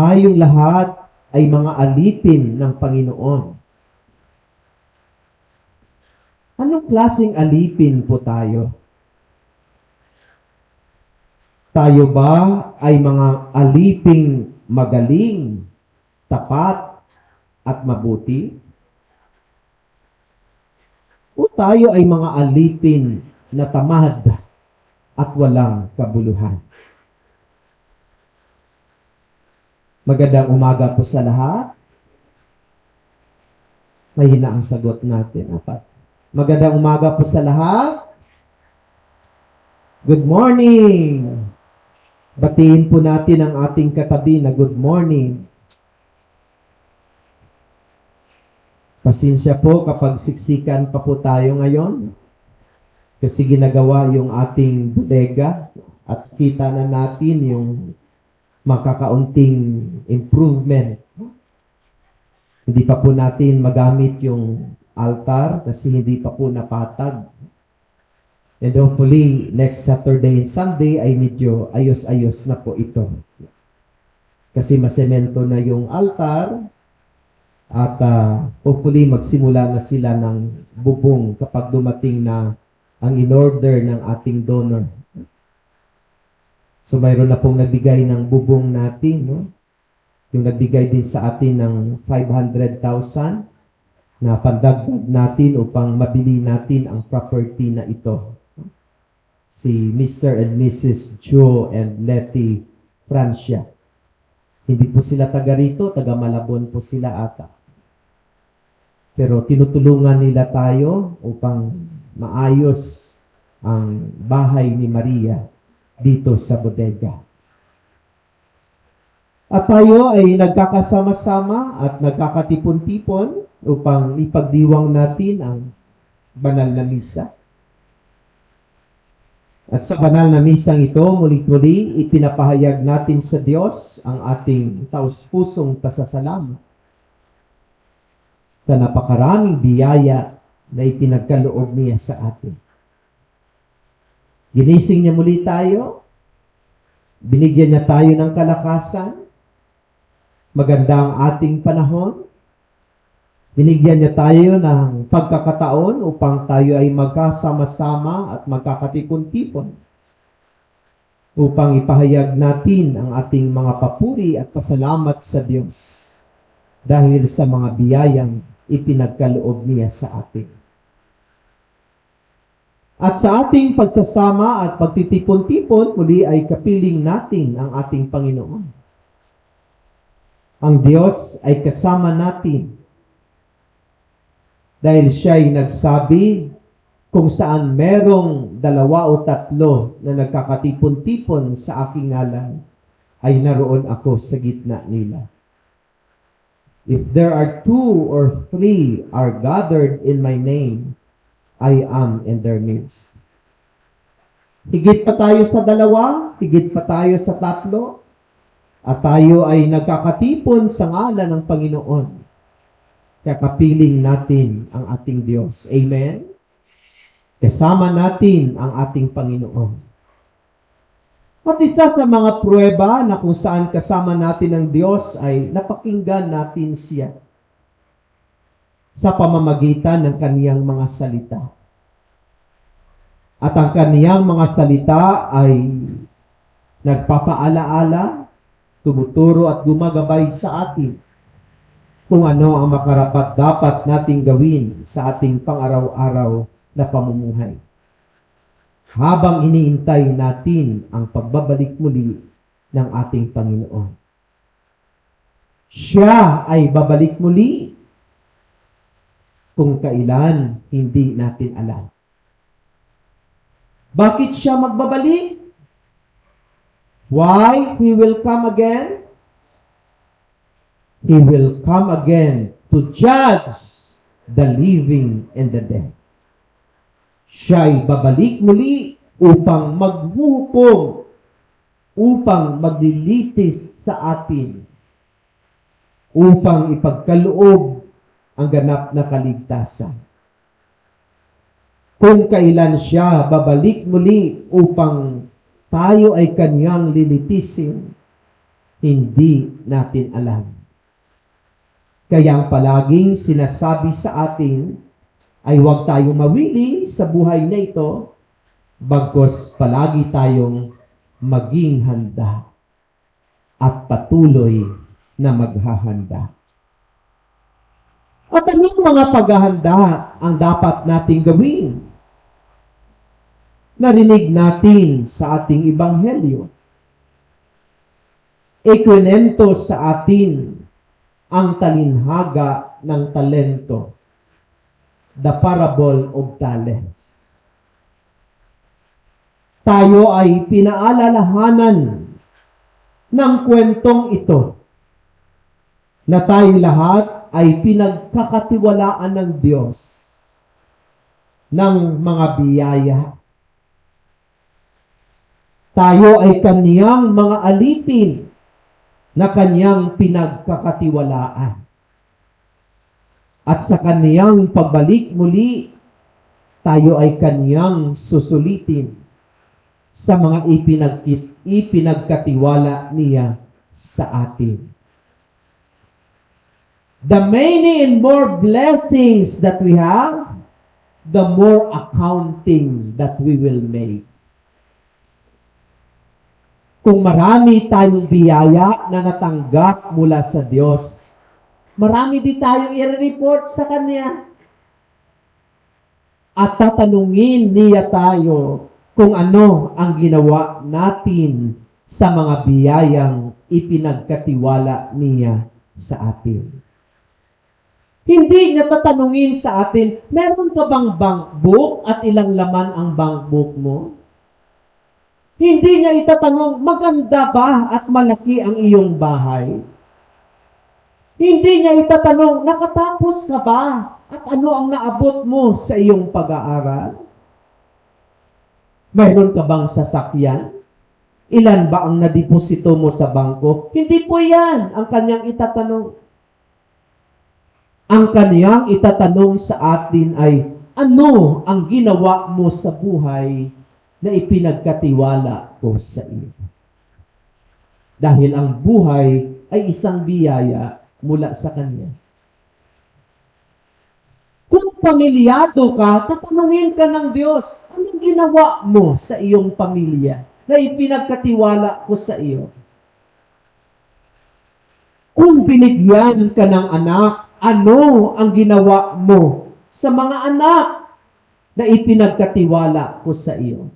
tayong lahat ay mga alipin ng Panginoon. Anong klaseng alipin po tayo? Tayo ba ay mga aliping magaling, tapat, at mabuti? O tayo ay mga alipin na tamad at walang kabuluhan? Magandang umaga po sa lahat. Mahina ang sagot natin. Apat. Magandang umaga po sa lahat. Good morning! Batiin po natin ang ating katabi na good morning. Pasensya po kapag siksikan pa po tayo ngayon. Kasi ginagawa yung ating bodega at kita na natin yung makakaunting improvement. Hindi pa po natin magamit yung altar kasi hindi pa po napatag. And hopefully, next Saturday and Sunday ay medyo ayos-ayos na po ito. Kasi masemento na yung altar at hopefully magsimula na sila ng bubong kapag dumating na ang in-order ng ating donor. So mayroon na pong nagbigay ng bubong natin, no? Yung nagbigay din sa atin ng 500,000 na pandagdag natin upang mabili natin ang property na ito. Si Mr. and Mrs. Joe and Letty Francia. Hindi po sila taga rito, taga Malabon po sila ata. Pero tinutulungan nila tayo upang maayos ang bahay ni Maria dito sa bodega. At tayo ay nagkakasama-sama at nagkakatipon-tipon upang ipagdiwang natin ang banal na misa. At sa banal na misang ito, muli-muli, ipinapahayag natin sa Diyos ang ating taus-pusong pasasalamat sa napakaraming biyaya na ipinagkaloob niya sa atin. Ginising niya muli tayo, binigyan niya tayo ng kalakasan, maganda ang ating panahon, binigyan niya tayo ng pagkakataon upang tayo ay magkasama-sama at magkakatipon-tipon upang ipahayag natin ang ating mga papuri at pasalamat sa Diyos dahil sa mga biyayang ipinagkaloob niya sa atin. At sa ating pagsasama at pagtitipon-tipon, muli ay kapiling natin ang ating Panginoon. Ang Diyos ay kasama natin dahil siya ay nagsabi, kung saan merong 2 o 3 na nagkakatipon-tipon sa aking ngalan, ay naroon ako sa gitna nila. If there are 2 or 3 are gathered in my name, I am in their midst. Higit pa tayo sa 2, higit pa tayo sa 3, at tayo ay nagkakatipon sa ngalan ng Panginoon. Kaya kapiling natin ang ating Diyos. Amen? Kasama natin ang ating Panginoon. At isa sa mga pruweba na kung saan kasama natin ang Diyos ay napakinggan natin siya sa pamamagitan ng kaniyang mga salita. At ang kaniyang mga salita ay nagpapaalaala, tumuturo at gumagabay sa atin kung ano ang makarapat-dapat nating gawin sa ating pang-araw-araw na pamumuhay. Habang iniintay natin ang pagbabalik muli ng ating Panginoon. Siya ay babalik muli kung kailan hindi natin alam. Bakit siya magbabalik? Why he will come again? He will come again to judge the living and the dead. Siya ay babalik muli upang maghuhukom, upang maglilitis sa atin, upang ipagkaloob ang ganap na kaligtasan. Kung kailan siya babalik muli upang tayo ay kanyang lilitisin, hindi natin alam. Kaya ang palaging sinasabi sa atin ay huwag tayong mawili sa buhay na ito, bagkus palagi tayong maging handa at patuloy na maghahanda. At anong mga paghahanda ang dapat nating gawin? Narinig natin sa ating ebanghelyo. Ikwinento sa atin ang talinhaga ng talento. The parable of talents. Tayo ay pinaalalahanan ng kwentong ito na tayo lahat ay pinagkakatiwalaan ng Diyos ng mga biyaya. Tayo ay kaniyang mga alipin na kaniyang pinagkakatiwalaan. At sa kaniyang pagbalik muli, tayo ay kaniyang susulitin sa mga ipinagkatiwala niya sa atin. The many and more blessings that we have, the more accounting that we will make. Kung marami tayong biyaya na natanggap mula sa Diyos, marami din tayong i-report sa Kanya. At tatanungin niya tayo kung ano ang ginawa natin sa mga biyayang ipinagkatiwala niya sa atin. Hindi niya tatanungin sa atin, meron ka bang bank book at ilang laman ang bank book mo? Hindi niya itatanong, maganda ba at malaki ang iyong bahay? Hindi niya itatanong, nakatapos ka ba? At ano ang naabot mo sa iyong pag-aaral? Mayroon ka bang sasakyan? Ilan ba ang nadeposito mo sa bangko? Hindi po yan ang kanyang itatanong. Ang kaniyang itatanong sa atin ay, ano ang ginawa mo sa buhay na ipinagkatiwala ko sa iyo? Dahil ang buhay ay isang biyaya mula sa Kanya. Kung pamilyado ka, tatanungin ka ng Diyos, anong ginawa mo sa iyong pamilya na ipinagkatiwala ko sa iyo? Kung binigyan ka ng anak, ano ang ginawa mo sa mga anak na ipinagkatiwala ko sa iyo?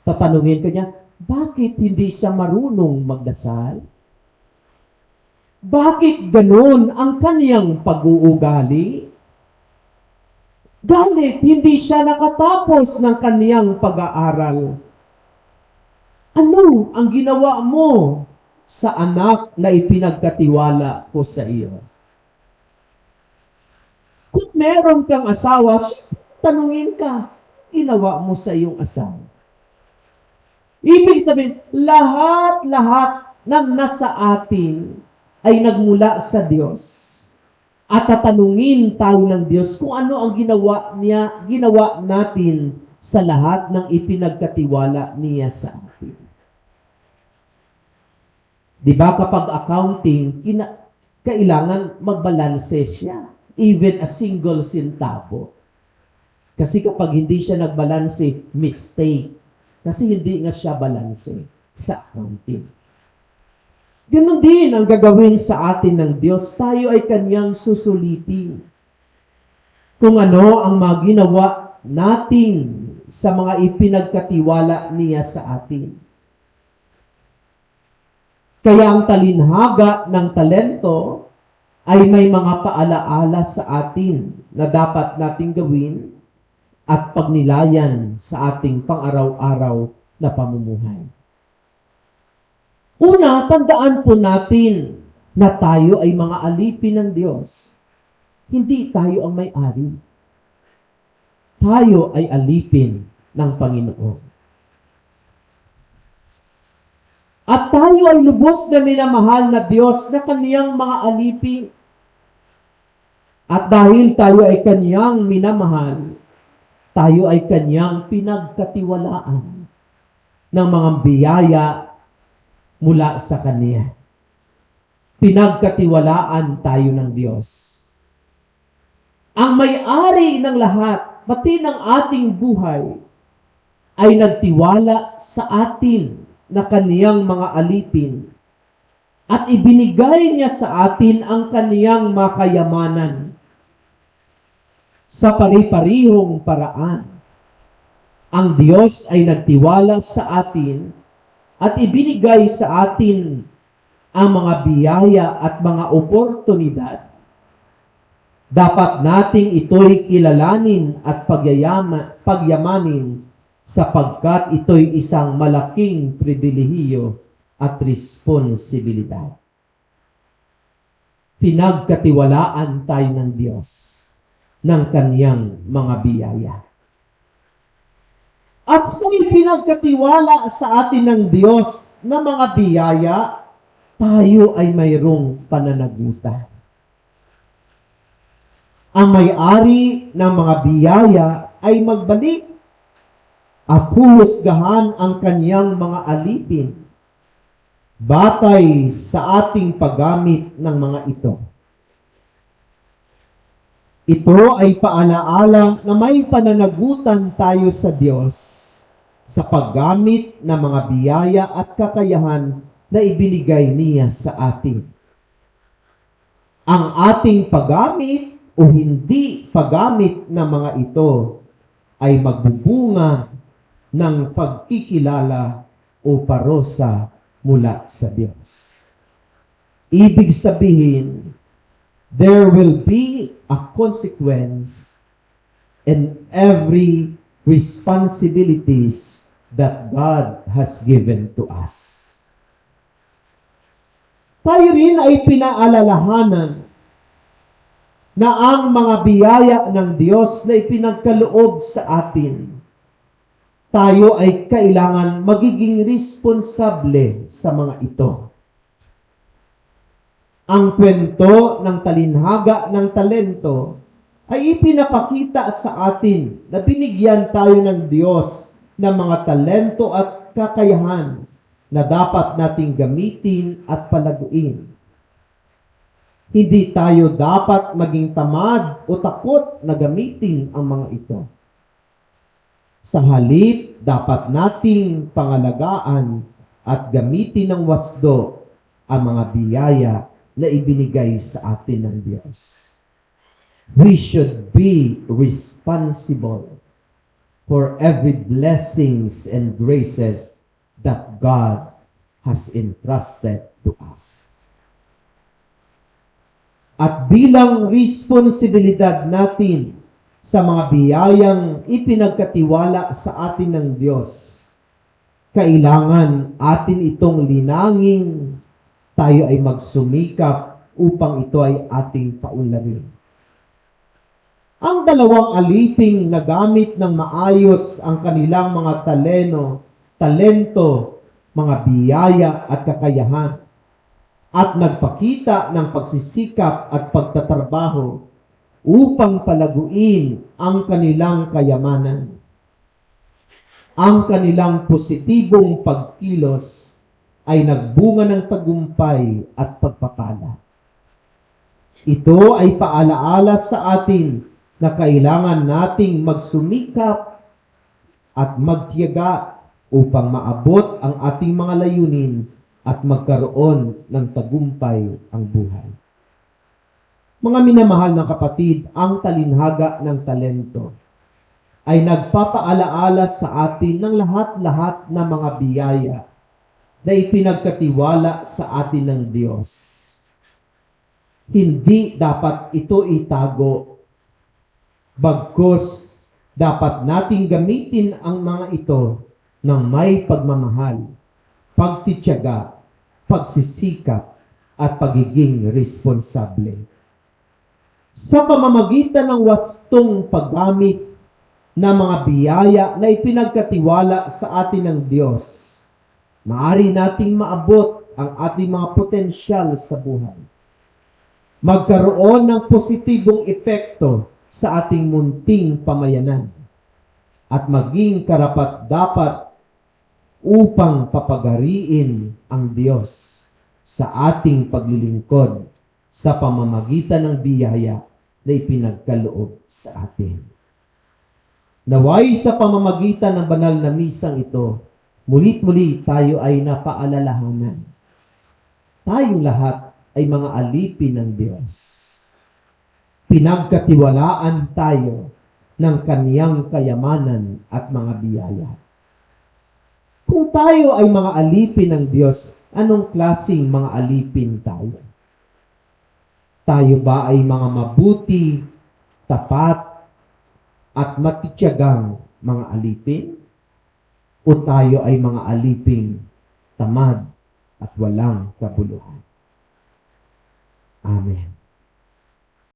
Tatanungin ka niya, bakit hindi siya marunong magdasal? Bakit ganun ang kaniyang pag-uugali? Galit, hindi siya nakatapos ng kaniyang pag-aaral. Ano ang ginawa mo sa anak na ipinagkatiwala ko sa iyo? Kung meron kang asawa, tanungin ka, ginawa mo sa iyong asawa. Ibig sabihin, lahat-lahat ng nasa atin ay nagmula sa Diyos. At tatanungin tayo ng Diyos kung ano ang ginawa natin sa lahat ng ipinagkatiwala niya sa atin. Di ba kapag accounting, kailangan magbalanse siya. Even a single centavo. Kasi kapag hindi siya nagbalanse, mistake. Kasi hindi nga siya balanse sa accounting. Ganon din ang gagawin sa atin ng Diyos. Tayo ay Kanyang susulitin. Kung ano ang maginawa natin sa mga ipinagkatiwala niya sa atin. Kaya ang talinhaga ng talento ay may mga paalaala sa atin na dapat nating gawin at pagnilayan sa ating pang-araw-araw na pamumuhay. Una, tandaan po natin na tayo ay mga alipin ng Diyos. Hindi tayo ang may-ari. Tayo ay alipin ng Panginoon. At tayo ay lubos na minamahal na Diyos na Kaniyang mga alipin. At dahil tayo ay Kaniyang minamahal, tayo ay Kaniyang pinagkatiwalaan ng mga biyaya mula sa Kanya. Pinagkatiwalaan tayo ng Diyos. Ang may-ari ng lahat, pati ng ating buhay, ay nagtiwala sa atin na Kaniyang mga alipin at ibinigay niya sa atin ang Kaniyang makayamanan sa pari-parihong paraan. Ang Diyos ay nagtiwala sa atin at ibinigay sa atin ang mga biyaya at mga oportunidad. Dapat nating ito'y kilalanin at pagyamanin sapagkat ito'y isang malaking pribilehiyo at responsibilidad. Pinagkatiwalaan tayo ng Diyos ng Kaniyang mga biyaya. At sa pinagkatiwala sa atin ng Diyos na mga biyaya, tayo ay mayroong pananagutan. Ang may-ari ng mga biyaya ay magbalik at humusgahan ang Kaniyang mga alipin batay sa ating paggamit ng mga ito. Ito ay paalaala na may pananagutan tayo sa Diyos sa paggamit ng mga biyaya at kakayahan na ibinigay niya sa atin. Ang ating paggamit o hindi paggamit ng mga ito ay magbubunga ng pagkikilala o parusa mula sa Diyos. Ibig sabihin, there will be a consequence in every responsibilities that God has given to us. Tayo rin ay pinaalalahanan na ang mga biyaya ng Diyos na ipinagkaloob sa atin, tayo ay kailangan magiging responsable sa mga ito. Ang kwento ng talinhaga ng talento ay ipinapakita sa atin na binigyan tayo ng Diyos ng mga talento at kakayahan na dapat nating gamitin at palaguin. Hindi tayo dapat maging tamad o takot na gamitin ang mga ito. Sa halip, dapat nating pangalagaan at gamitin ng wasdo ang mga biyaya na ibinigay sa atin ng Diyos. We should be responsible for every blessings and graces that God has entrusted to us. At bilang responsibilidad natin sa mga biyayang ipinagkatiwala sa atin ng Diyos, kailangan atin itong linangin, tayo ay magsumikap upang ito ay ating paunlarin. Ang dalawang aliping nagamit ng maayos ang kanilang mga talento, mga biyaya at kakayahan, at nagpakita ng pagsisikap at pagtatrabaho upang palaguin ang kanilang kayamanan. Ang kanilang positibong pagkilos ay nagbunga ng tagumpay at pagpapala. Ito ay paalaala sa atin na kailangan nating magsumikap at magtiyaga upang maabot ang ating mga layunin at magkaroon ng tagumpay ang buhay. Mga minamahal na kapatid, ang talinhaga ng talento ay nagpapaalaala sa atin ng lahat-lahat na mga biyaya na ipinagkatiwala sa atin ng Diyos. Hindi dapat ito itago, bagkus dapat nating gamitin ang mga ito ng may pagmamahal, pagtitiyaga, pagsisikap, at pagiging responsable. Sa pamamagitan ng wastong paggamit ng mga biyaya na ipinagkatiwala sa atin ng Diyos, maaari nating maabot ang ating mga potensyal sa buhay. Magkaroon ng positibong epekto sa ating munting pamayanan at maging karapat-dapat upang papagariin ang Diyos sa ating paglilingkod sa pamamagitan ng biyaya na ipinagkaloob sa atin. Naway sa pamamagitan ng banal na misang ito, mulit-muli tayo ay napaalalahanan. Tayong lahat ay mga alipin ng Diyos. Pinagkatiwalaan tayo ng kaniyang kayamanan at mga biyaya. Kung tayo ay mga alipin ng Diyos, anong klaseng mga alipin tayo? Tayo ba ay mga mabuti, tapat, at matitiyagang mga alipin? O tayo ay mga aliping tamad at walang kabuluhan? Amen.